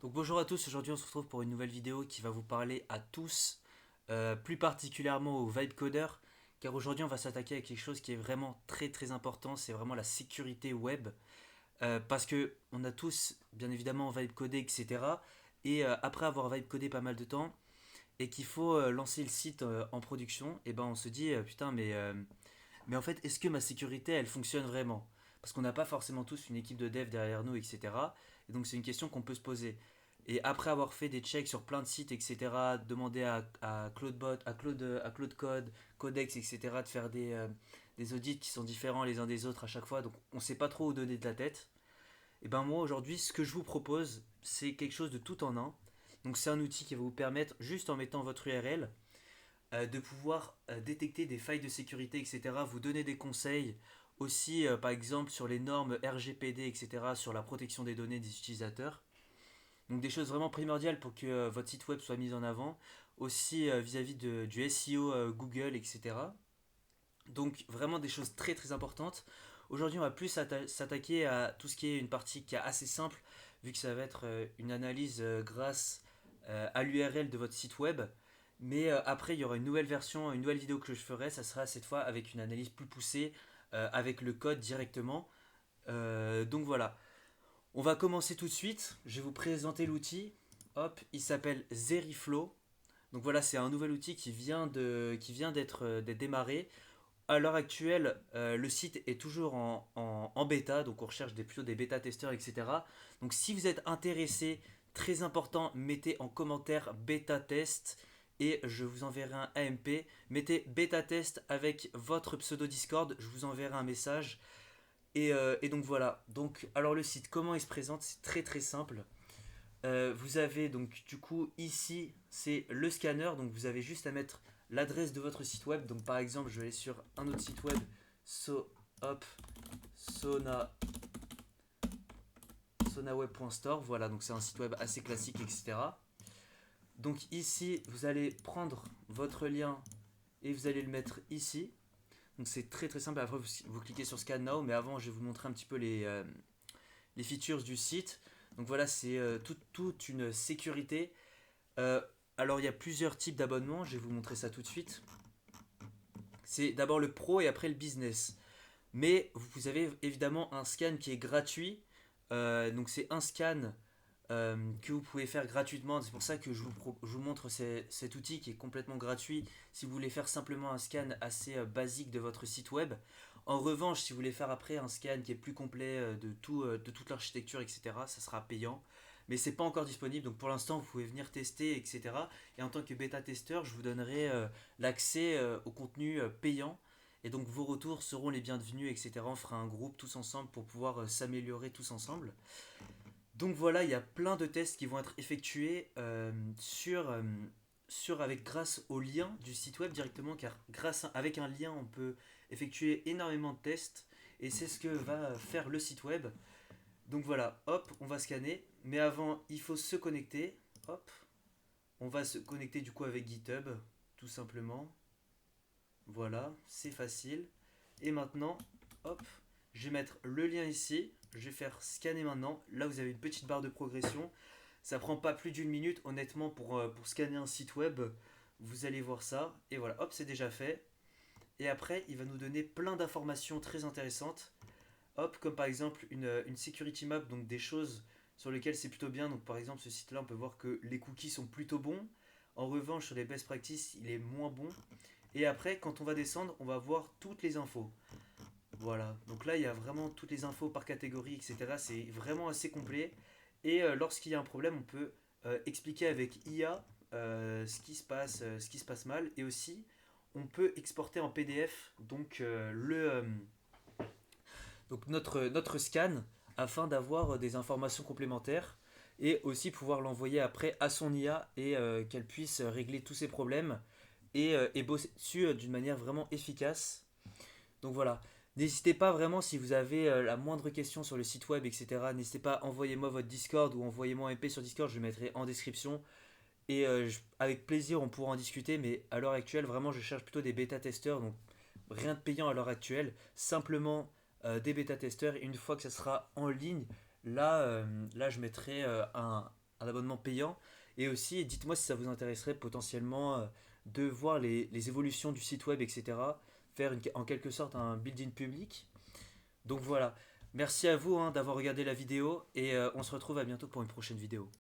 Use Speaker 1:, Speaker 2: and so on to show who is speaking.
Speaker 1: Donc bonjour à tous, aujourd'hui on se retrouve pour une nouvelle vidéo qui va vous parler à tous, plus particulièrement aux vibe codeurs, car aujourd'hui on va s'attaquer à quelque chose qui est vraiment très très important, c'est vraiment la sécurité web, parce que on a tous bien évidemment vibe codé etc. Et après avoir vibe codé pas mal de temps et qu'il faut lancer le site en production, et ben on se dit putain mais en fait est-ce que ma sécurité elle fonctionne vraiment? Parce qu'on n'a pas forcément tous une équipe de dev derrière nous etc. Et donc c'est une question qu'on peut se poser. Et après avoir fait des checks sur plein de sites, etc., demander à CloudBot, à Claude Code, Codex, etc., de faire des audits qui sont différents les uns des autres à chaque fois, donc on ne sait pas trop où donner de la tête. Et ben moi aujourd'hui, ce que je vous propose, c'est quelque chose de tout en un. Donc c'est un outil qui va vous permettre, juste en mettant votre URL, de pouvoir détecter des failles de sécurité, etc., vous donner des conseils, aussi par exemple sur les normes RGPD, etc., sur la protection des données des utilisateurs. Donc des choses vraiment primordiales pour que votre site web soit mis en avant, aussi vis-à-vis du SEO Google, etc. Donc vraiment des choses très très importantes. Aujourd'hui on va plus s'attaquer à tout ce qui est une partie qui est assez simple, vu que ça va être une analyse grâce à l'URL de votre site web. Mais après il y aura une nouvelle version, une nouvelle vidéo que je ferai, ça sera cette fois avec une analyse plus poussée, avec le code directement. Donc voilà. On va commencer tout de suite. Je vais vous présenter l'outil. Hop, il s'appelle Zeriflow. Donc voilà, c'est un nouvel outil qui vient d'être démarré. À l'heure actuelle, le site est toujours en bêta, donc on recherche plutôt des bêta-testeurs, etc. Donc si vous êtes intéressé, très important, mettez en commentaire bêta-test et je vous enverrai un AMP. Mettez bêta-test avec votre pseudo Discord, je vous enverrai un message. Et donc voilà. Donc, alors le site, comment il se présente? C'est très très simple. Vous avez donc du coup ici, c'est le scanner. Donc vous avez juste à mettre l'adresse de votre site web. Donc par exemple, je vais aller sur un autre site web, hop, sona, sonaweb.store. Voilà, donc c'est un site web assez classique, etc. Donc ici, vous allez prendre votre lien et vous allez le mettre ici. Donc c'est très très simple. Après, vous cliquez sur Scan Now, mais avant, je vais vous montrer un petit peu les features du site. Donc voilà, c'est toute une sécurité. Euh, alors il y a plusieurs types d'abonnements, je vais vous montrer ça tout de suite. C'est d'abord le pro et après le business. Mais vous avez évidemment un scan qui est gratuit. Donc c'est un scan que vous pouvez faire gratuitement. C'est pour ça que je vous montre cet outil qui est complètement gratuit si vous voulez faire simplement un scan assez basique de votre site web. En revanche, si vous voulez faire après un scan qui est plus complet de toute l'architecture, etc., ça sera payant. Mais c'est pas encore disponible, donc pour l'instant vous pouvez venir tester, etc. Et en tant que bêta-testeur, je vous donnerai l'accès au contenu payant. Et donc vos retours seront les bienvenus, etc. On fera un groupe tous ensemble pour pouvoir s'améliorer tous ensemble. Donc voilà, il y a plein de tests qui vont être effectués grâce au lien du site web directement, car avec un lien, on peut effectuer énormément de tests, et c'est ce que va faire le site web. Donc voilà, hop, on va scanner, mais avant, il faut se connecter. Hop, on va se connecter du coup avec GitHub, tout simplement. Voilà, c'est facile. Et maintenant, hop, je vais mettre le lien ici. Je vais faire scanner maintenant. Là, vous avez une petite barre de progression. Ça prend pas plus d'une minute, honnêtement, pour scanner un site web. Vous allez voir ça. Et voilà, hop, c'est déjà fait. Et après, il va nous donner plein d'informations très intéressantes. Hop, comme par exemple une security map, donc des choses sur lesquelles c'est plutôt bien. Donc par exemple, ce site-là, on peut voir que les cookies sont plutôt bons. En revanche, sur les best practices, il est moins bon. Et après, quand on va descendre, on va voir toutes les infos. Voilà, donc là il y a vraiment toutes les infos par catégorie, etc. C'est vraiment assez complet. Et lorsqu'il y a un problème, on peut expliquer avec IA ce qui se passe mal. Et aussi, on peut exporter en PDF donc notre scan afin d'avoir des informations complémentaires et aussi pouvoir l'envoyer après à son IA et qu'elle puisse régler tous ses problèmes et bosser dessus d'une manière vraiment efficace. Donc voilà. N'hésitez pas vraiment si vous avez la moindre question sur le site web, etc. N'hésitez pas, envoyez-moi votre Discord ou envoyez-moi un MP sur Discord, je le mettrai en description. Et avec plaisir, on pourra en discuter. Mais à l'heure actuelle, vraiment, je cherche plutôt des bêta-testeurs. Donc rien de payant à l'heure actuelle. Simplement des bêta-testeurs. Et une fois que ça sera en ligne, là je mettrai un abonnement payant. Et aussi, dites-moi si ça vous intéresserait potentiellement de voir les évolutions du site web, etc. Faire en quelque sorte un building public. Donc voilà, merci à vous hein, d'avoir regardé la vidéo et on se retrouve à bientôt pour une prochaine vidéo.